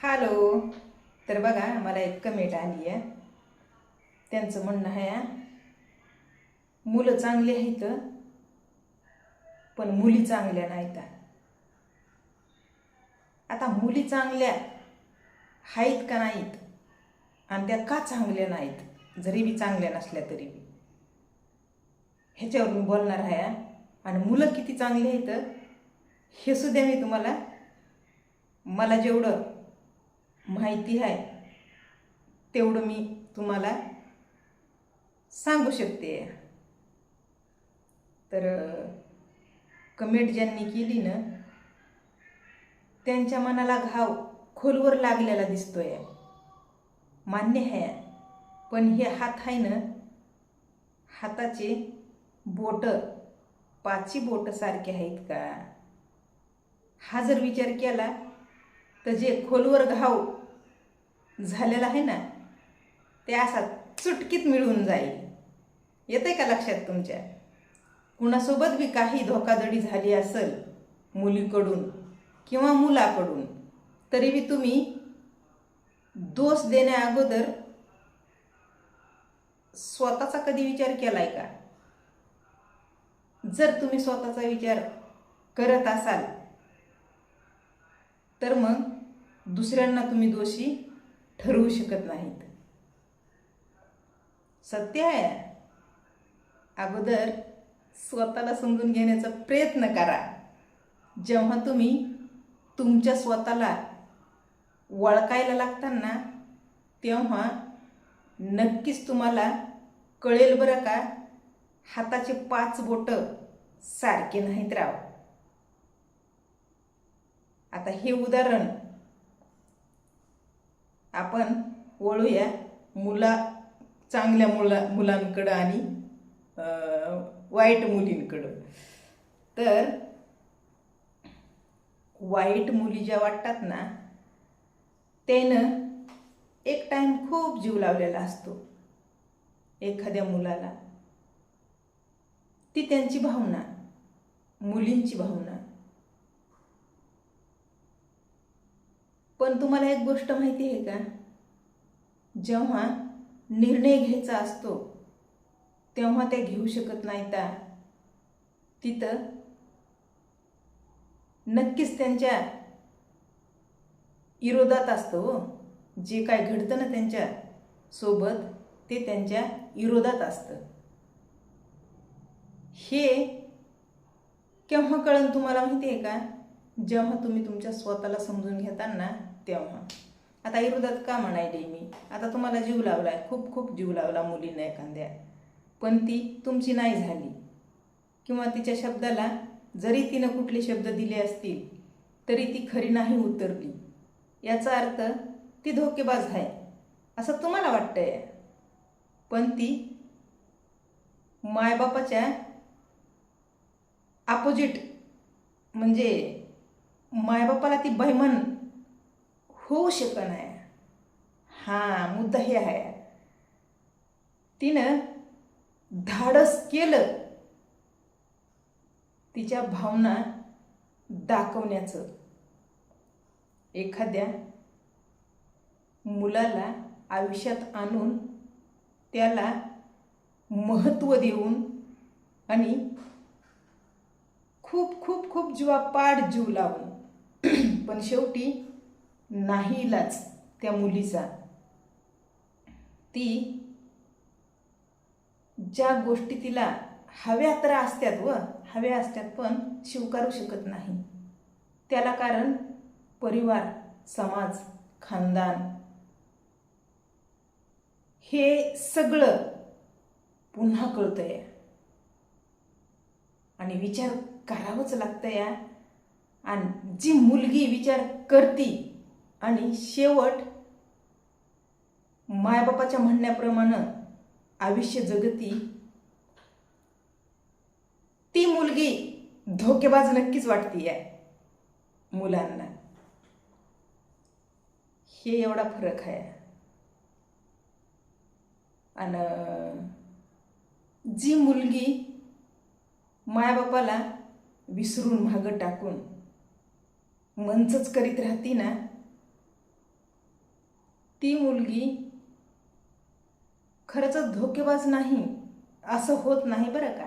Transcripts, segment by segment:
Hello. तर बघा, मला एक कमेंट आली आहे. त्यांचं म्हणणं आहे, मुलं चांगली आहेत पण मुली चांगल्या नाहीत. आता मुली चांगल्या आहेत का नाहीत आणि त्या का चांगल्या नाहीत, जरी बी चांगल्या नसल्या तरी बी, ह्याच्यावर मी बोलणार आहे. आणि मुलं किती चांगली आहेत हे सुद्धा मी तुम्हाला, मला जेवढं माहिती आहे तेवढं मी तुम्हाला सांगू शकते. तर कमेंट ज्यांनी केली ना, त्यांच्या मनाला घाव खोलवर लागलेला दिसतोय, मान्य आहे. पण हे हात आहे ना, हाताचे बोट पाची बोट सारखे आहेत का, हा जर विचार केला तर जे खोलवर घाव झालेला आहे ना, ते असा चुटकीत मिळून जाईल. येते का लक्षात तुमच्या? कुणासोबत बी काही धोकाधडी झाली असेल मुलीकडून किंवा मुलाकडून, तरी बी तुम्ही दोष देण्या अगोदर स्वतःचा कधी विचार केलाय का? जर तुम्ही स्वतःचा विचार करत असाल तर मग दुसऱ्यांना तुम्ही दोषी ठरवू शकत नाहीत. सत्य आहे. अगोदर स्वतःला समजून घेण्याचा प्रयत्न करा. जेव्हा तुम्ही तुमच्या स्वतःला ओळखायला लागताना, तेव्हा नक्कीच तुम्हाला कळेल बरं का, हाताचे 5 बोट सारखे नाहीत राव. आता हे उदाहरण आपण वळूया चांगल्या मुलांकडं आणि वाईट मुलींकडं. तर वाईट मुली ज्या वाटतात ना, त्यानं एक टाइम खूप जीव लावलेला असतो एखाद्या मुलाला. ती त्यांची भावना, मुलींची भावना. पण तुम्हाला एक गोष्ट माहिती आहे का, जेव्हा निर्णय घ्यायचा असतो तेव्हा ते घेऊ शकत नाहीत. तिथं नक्कीच त्यांच्या विरोधात असतो. जे काय घडतं ना त्यांच्या सोबत, ते त्यांच्या विरोधात असतं. हे केव्हा कळेल तुम्हाला माहिती आहे का? जेव्हा तुम्ही तुमच्या स्वतःला समजून घेताना तेव्हा. आता विरोधात का म्हणायले मी, आता तुम्हाला जीव लावलाय, खूप खूप जीव लावला मुलीने एखाद्या, पण ती तुमची नाही झाली, किंवा तिच्या शब्दाला जरी तिनं कुठले शब्द दिले असतील तरी ती खरी नाही उतरली, याचा अर्थ ती धोकेबाज आहे असं तुम्हाला वाटतंय. पण ती मायबापाच्या अपोजिट, म्हणजे मायबापाला ती बैमान होऊ शकत नाही. हां, मुद्दा हे आहे. तिनं धाडस केलं तिच्या भावना दाखवण्याचं. एखाद्या मुलाला आयुष्यात आणून त्याला महत्त्व देऊन आणि खूप खूप खूप जीवापाड जीव लावून, पण शेवटी नाहीलाच त्या मुलीचा, ती ज्या गोष्टी तिला हव्या तर असतात हव्या असतात पण स्वीकारू शकत नाही. त्याला कारण परिवार, समाज, खानदान, हे सगळं पुन्हा कळतंय आणि विचार करावंच लागतंय. आणि जी मुलगी विचार करती आणि शेवट मायबापाच्या म्हणण्याप्रमाणे आयुष्य जगती, ती मुलगी धोकेबाज नक्कीच वाटतीये मुलांना. हे एवढा फरक आहे. आणि जी मुलगी मायाबापाला विसरून मागं टाकून मनचंच करीत राहती ना, ती मुलगी खरंच धोकेबाज नाही असं होत नाही बरं का.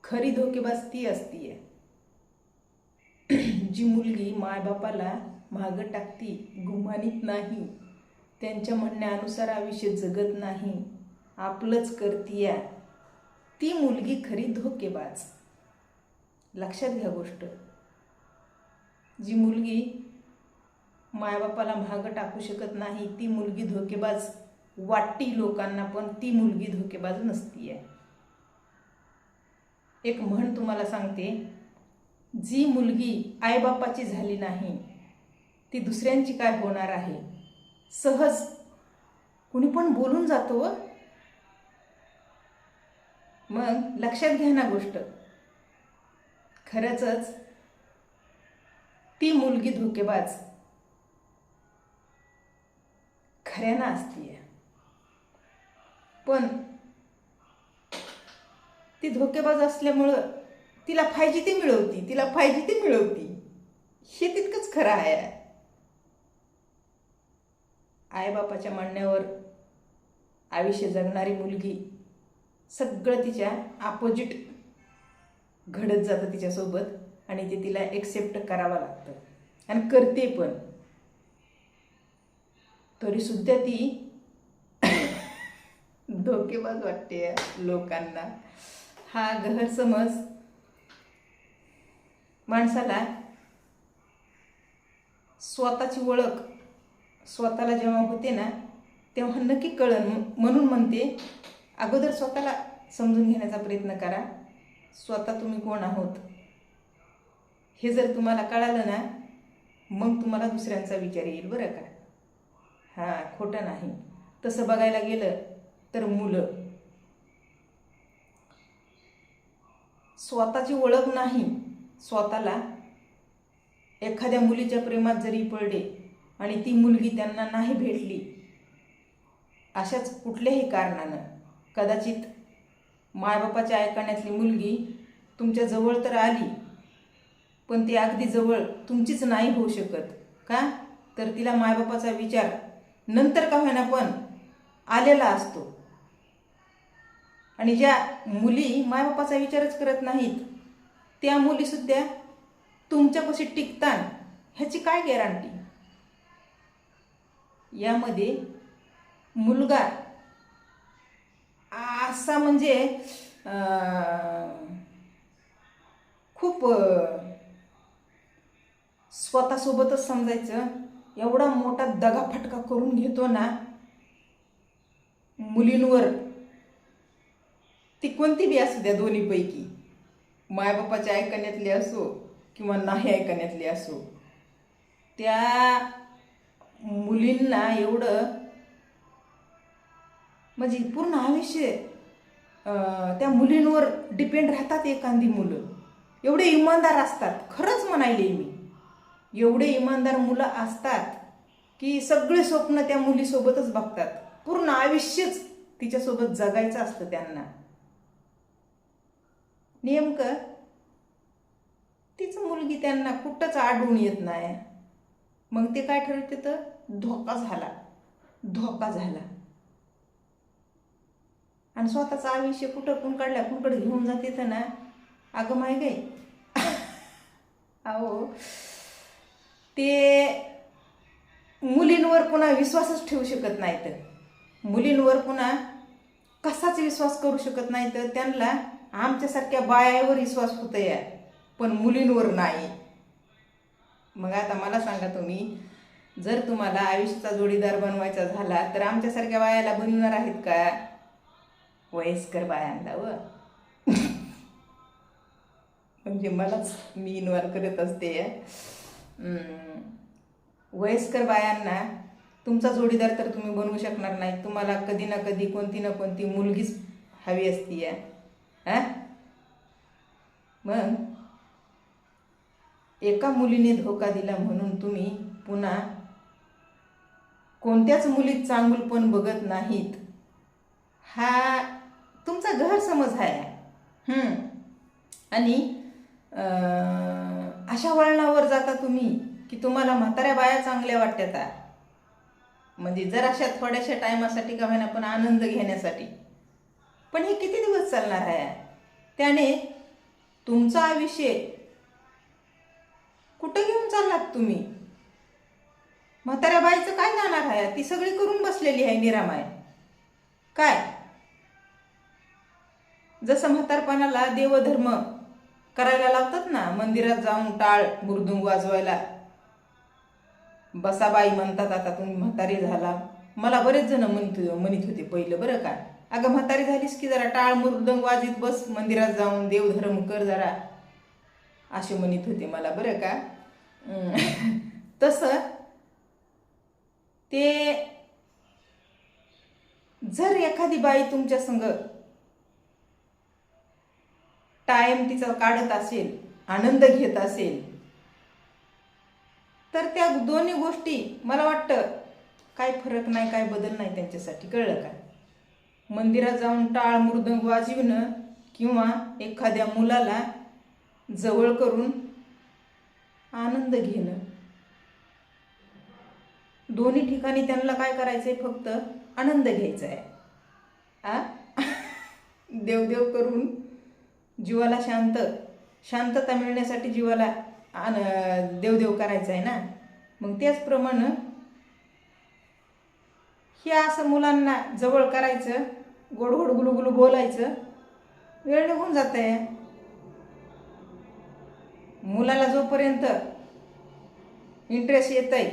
खरी धोकेबाज ती असतीये जी मुलगी मायबापाला मागं टाकती, गुमानीत नाही, त्यांच्या म्हणण्यानुसार आयुष्य जगत नाही, आपलंच करतीया, ती मुलगी खरी धोकेबाज. लक्षात घ्या गोष्ट. जी मुलगी मायबापाला मागं टाकू शकत नाही ती मुलगी धोकेबाज वाटती लोकांना, पण ती मुलगी धोकेबाज नसतीये. एक म्हण तुम्हाला सांगते, जी मुलगी आईबापाची झाली नाही ती दुसऱ्यांची काय होणार आहे. सहज कुणी पण बोलून जातो. मग लक्षात घ्या ना गोष्ट. खरंच ती मुलगी धोकेबाज खऱ्यानं असतीये, पण ती धोकेबाज असल्यामुळं तिला पाहिजे ती मिळवती, तिला पाहिजे ती मिळवती. हे तितकंच खरं आहे. आईबापाच्या म्हणण्यावर आयुष्य जगणारी मुलगी सगळं तिच्या अपोजिट घडत जातं तिच्यासोबत आणि ते तिला एक्सेप्ट करावं लागतं आणि करते पण. तरीसुद्धा ती धोकेबाज वाटते लोकांना. हा गैरसमज माणसाला स्वतःची ओळख स्वतःला जेव्हा होते ना तेव्हा नक्की कळन. म्हणून म्हणते अगोदर स्वतःला समजून घेण्याचा प्रयत्न करा. स्वतः तुम्ही कोण आहोत हे जर तुम्हाला कळालं ना मग तुम्हाला दुसऱ्यांचा विचार येईल बरं का. हां, खोटं नाही. तसं बघायला गेलं तर मुलं स्वतःची ओळख नाही, स्वतःला एखाद्या मुलीच्या प्रेमात जरी पडले आणि ती मुलगी त्यांना नाही भेटली, अशाच कुठल्याही कारणानं कदाचित मायबापाच्या ऐकण्यातली मुलगी तुमच्या जवळ तर आली, पण ती अगदी जवळ तुमचीच नाही होऊ शकत. का तर तिला मायबापाचा विचार नंतर का होईना पण आलेला असतो. आणि ज्या मुली मायबापाचा विचारच करत नाहीत त्या मुलीसुद्धा तुमच्यापाशी टिकतात ह्याची काय गॅरंटी. यामध्ये मुलगा असा म्हणजे खूप स्वतःसोबतच समजायचं एवढा मोठा दगाफटका करून घेतो ना मुलींवर. ती कोणती बी असू द्या, दोन्हीपैकी मायबापाच्या ऐकण्यातली असो किंवा नाही ऐकण्यातली असो, त्या मुलींना एवढं म्हणजे पूर्ण आयुष्य त्या मुलींवर डिपेंड राहतात. एखादी मुलं एवढे इमानदार असतात, खरंच म्हणायले मी, एवढे इमानदार मुलं असतात की सगळे स्वप्न त्या मुलीसोबतच बघतात. पूर्ण आयुष्यच तिच्यासोबत जगायचं असतं त्यांना. नेमकं तीच मुलगी त्यांना कुठंच आढळून येत नाही. मग ते काय ठरवते तर धोका झाला, धोका झाला. आणि स्वतःचं आयुष्य कुठं कुणकडल्या कुणकडे घेऊन जाते तर ना अगं माय गे. अहो, ते मुलींवर पुन्हा विश्वासच ठेवू शकत नाही. तर मुलींवर पुन्हा कसाच विश्वास करू शकत नाही. तर त्यांना आमच्यासारख्या बायावर विश्वास होत या, पण मुलींवर नाही. मग आता मला सांगा तुम्ही, जर तुम्हाला आयुष्याचा जोडीदार बनवायचा झाला तर आमच्यासारख्या बायाला बनवणार आहेत का? वयस्कर बायांना व म्हणजे मलाच मी इन्व्हॉल्व करत असते. वयस्कर बायांना तुमचा जोडीदार तर तुम्ही बनवू शकणार नाही. तुम्हाला कधी ना कधी कोणती ना कोणती मुलगीच हवी असती आहे. मग एका मुलीने धोका दिला म्हणून तुम्ही पुन्हा कोणत्याच मुलीत चांगुलपण बघत नाहीत, हा तुमचा गैरसमज आहे. आणि अशा वळणावर जाता तुम्ही की तुम्हाला म्हाताऱ्या बाया चांगल्या वाटतात, म्हणजे जराशा थोड्याशा टायमासाठी का होईना पण आनंद घेण्यासाठी. पण हे किती दिवस चालणार आहे? त्याने तुमचं आयुष्य कुठं घेऊन चाललात तुम्ही? म्हाताऱ्या बाईचं काय जाणार आहे? ती सगळी करून बसलेली आहे निरामाय. काय जसं म्हातारपणाला देवधर्म करायला लावतात ना, मंदिरात जाऊन टाळ मृदुंग वाजवायला, बसाबाई म्हणतात. आता तुम्ही म्हातारी झाला, मला बरेच जण म्हणत होते पहिलं बरं का, अगं म्हातारी झालीस की जरा टाळ मृदंग वाजित बस, मंदिरात जाऊन देवधर्म कर जरा, असे म्हणत होते मला बरं का. तसं ते जर एखादी बाई तुमच्या संग टाइम तिचा काढत असेल, आनंद घेत असेल, तर त्या दोन्ही गोष्टी मला वाटतं काय फरक नाही, काय बदल नाही त्यांच्यासाठी. कळलं का? मंदिरात जाऊन टाळ मृदंग वाजविणं किंवा एखाद्या मुलाला जवळ करून आनंद घेणं, दोन्ही ठिकाणी त्यांना काय करायचंय? फक्त आनंद घ्यायचा आहे. देवदेव करून जीवाला शांतता मिळण्यासाठी जीवाला देवदेव करायचं आहे ना. मग त्याचप्रमाणे हे असं मुलांना जवळ करायचं, गोडगोड गुलुगुलू बोलायचं, वेळ निघून जात आहे. मुलाला जोपर्यंत इंटरेस्ट येत आहे,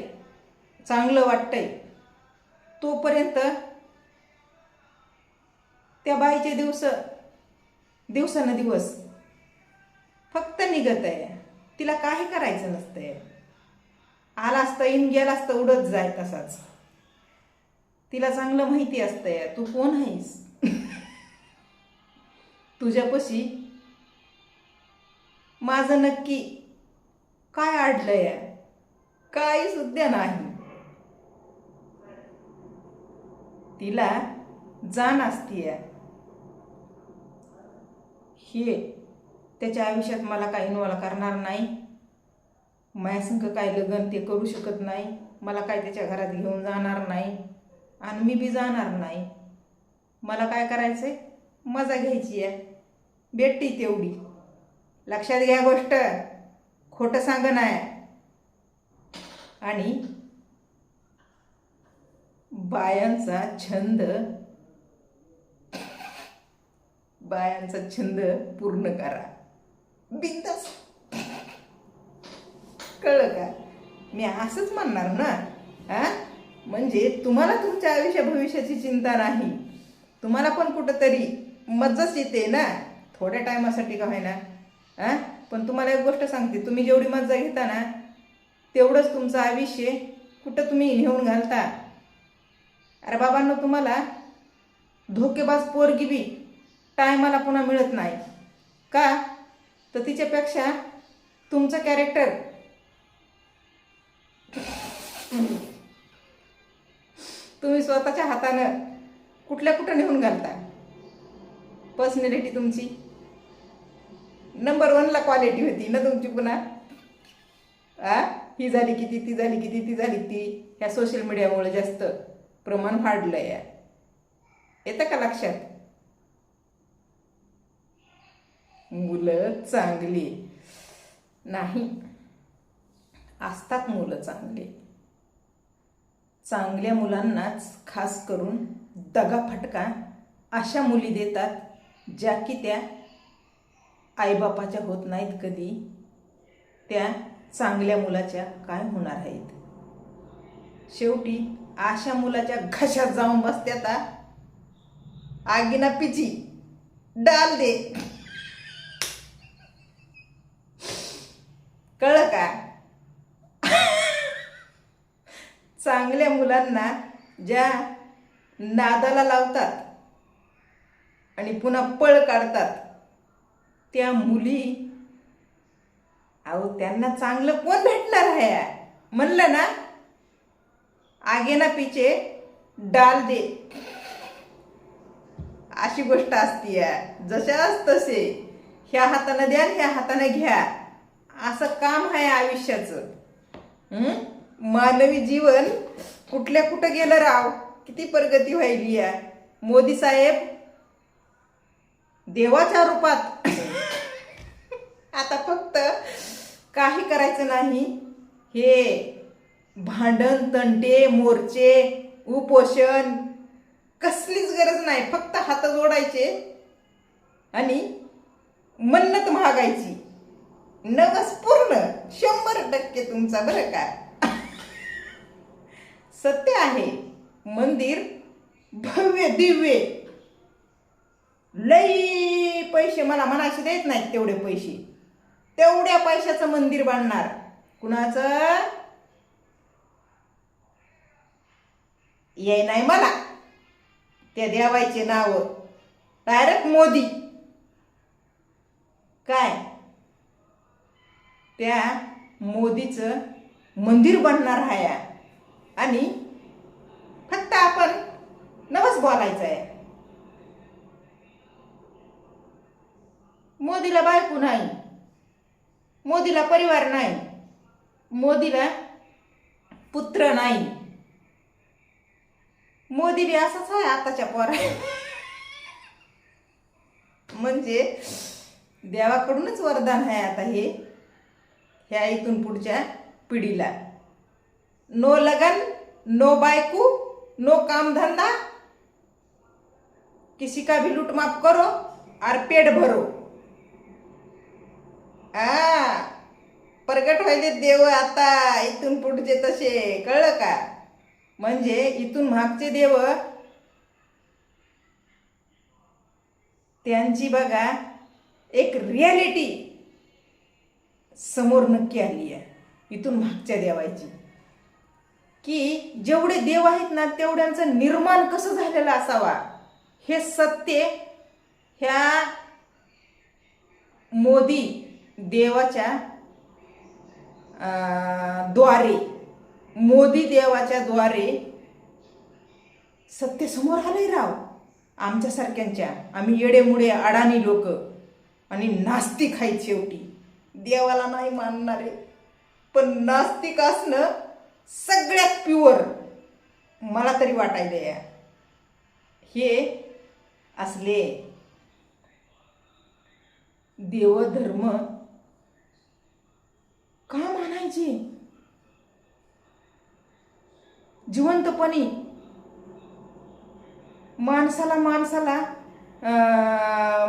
चांगलं वाटतंय, तोपर्यंत त्या बाईचे दिवसानुदिवस फक्त निघत आहे. तिला काही करायचं नसतंय. आला असतं इन गेला असतं उडत जाय तसाच. तिला चांगलं माहिती असतंय तू कोण आहेस. तुझ्यापाशी माझं नक्की काय अडलंय? काही सुद्धा नाही. तिला जाण असतीय हे त्याच्या आयुष्यात मला काही इन्व्हॉल्व करणार नाही, माझ्या संग काय लग्न ते करू शकत नाही, मला काय त्याच्या घरात घेऊन जाणार नाही आणि मी बी जाणार नाही. मला काय करायचंय? मजा घ्यायची आहे, भेटती तेवढी. लक्षात घ्या गोष्ट, खोटं सांग नाही. आणि बायांचा छंद पूर्ण करा बिंदास. कळलं का? मी असंच म्हणणार ना. म्हणजे तुम्हाला तुमच्या आयुष्या भविष्याची चिंता नाही, तुम्हाला पण कुठंतरी मजाच येते ना, थोड्या टायमासाठी का होईना. पण तुम्हाला एक गोष्ट सांगते, तुम्ही जेवढी मजा घेता ना तेवढंच तुमचं आयुष्य कुठं तुम्ही नेऊन घालता. अरे बाबांनो, तुम्हाला धोकेबाज पोरगी बी टायमाला पुन्हा मिळत नाही का? तर तिच्यापेक्षा तुमचं कॅरेक्टर तुम्ही स्वतःच्या हातानं कुठं नेऊन घालता. पर्सनॅलिटी तुमची नंबर 1ला क्वालिटी होती ना तुमची. पुन्हा ही झाली किती, ती झाली किती, ती झाली ती. ह्या सोशल मीडियामुळे जास्त प्रमाण वाढलंय. येतं का लक्षात? मुलं चांगली नाही असतात, मुलं चांगल्या मुलांनाच खास करून दगाफटका अशा मुली देतात, ज्या की त्या आईबापाच्या होत नाहीत कधी. त्या चांगल्या मुलाच्या काय होणार आहेत? शेवटी अशा मुलाच्या घशात जाऊन बसत्यात. आगीना पिची डाल दे. कळलं का? चांगल्या मुलांना ज्या नादाला लावतात आणि पुन्हा पळ काढतात, त्या मुली त्यांना चांगलं कोण भेटणार आहे? म्हणलं ना, आगे ना पीछे डाल दे अशी गोष्ट असती. जशाच तसे, ह्या हाताने द्या ह्या हाताने घ्या, असं काम आहे आयुष्याचं. हं? मानवी जीवन कुठल्या कुठं गेलं राव. किती प्रगती व्हायली या. मोदी साहेब देवाच्या रूपात. आता फक्त काही करायचं नाही. हे भांडण तंटे मोर्चे उपोषण कसलीच गरज नाही. फक्त हात जोडायचे आणि मन्नत मागायची. नवस पूर्ण 100% तुमचा बरं का. सत्य आहे. मंदिर भव्य दिव्य लई पैसे मला म्हणायचे देत नाहीत. तेवढे पैसे तेवढ्या पैशाचं मंदिर बांधणार. कुणाचं ये नाही मला त्या द्यावायचे नाव. डायरेक्ट मोदी काय त्या मोदीचं मंदिर बनणार आहे आणि फक्त आपण नवस बोलायचं आहे. मोदीला बायको नाही, मोदीला परिवार नाही, मोदीला पुत्र नाही. मोदी बी असाच आहे आताच्या पोरा. म्हणजे देवाकडूनच वरदान आहे आता हे ह्या इथून पुढच्या पिढीला. नो लगन नो बायको नो काम धंदा, किसी का भी लूट माफ करो और पेट भरो. प्रगट व्हायले देव आता इथून पुढचे तसे, कळलं का. म्हणजे इथून मागचे देव त्यांची बघा एक रियालिटी समोर नक्की आली आहे इथून मागच्या देवाची. की जेवढे देव आहेत ना तेवढ्यांचं निर्माण कसं झालेलं असावा हे सत्य ह्या मोदी देवाच्या द्वारे, मोदी देवाच्या द्वारे सत्य समोर आलंय राव. आमच्यासारख्यांच्या, आम्ही येडेमुडे अडाणी लोक आणि नास्तिक आहेत शेवटी. देवाला नाही मानणारे पण नास्तिक असणं सगळ्यात प्युअर मला तरी वाटायला. हे असले देवधर्म का मानायचे जिवंतपणी. माणसाला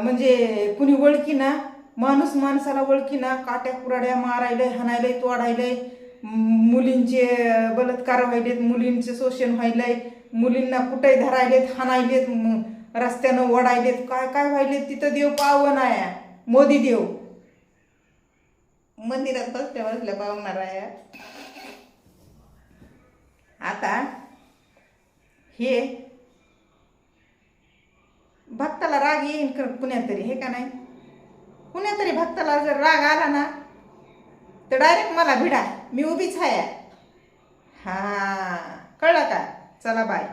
म्हणजे कुणी ओळखीना, माणूस माणसाला ओळखीना, काट्या कुराड्या मारायलंय, हाणायलंय, तोडायलंय, मुलींचे बलात्कार व्हायलेत, मुलींचे शोषण व्हायलंय, मुलींना कुठे धरायलेत, हाणायलेत, रस्त्यानं ओढायलेत, काय काय व्हायलेत. तिथं देव पावन आहे. मोदी देव मंदिरात बसल्या पावणार आहे. आता हे भक्ताला राग येईन कुण्यातरी, हे का नाही. कुण्यातरी भक्ताला जर राग आला ना तर डायरेक्ट मला भिडा, मी उभीच आहे. कळलं का. चला बाय.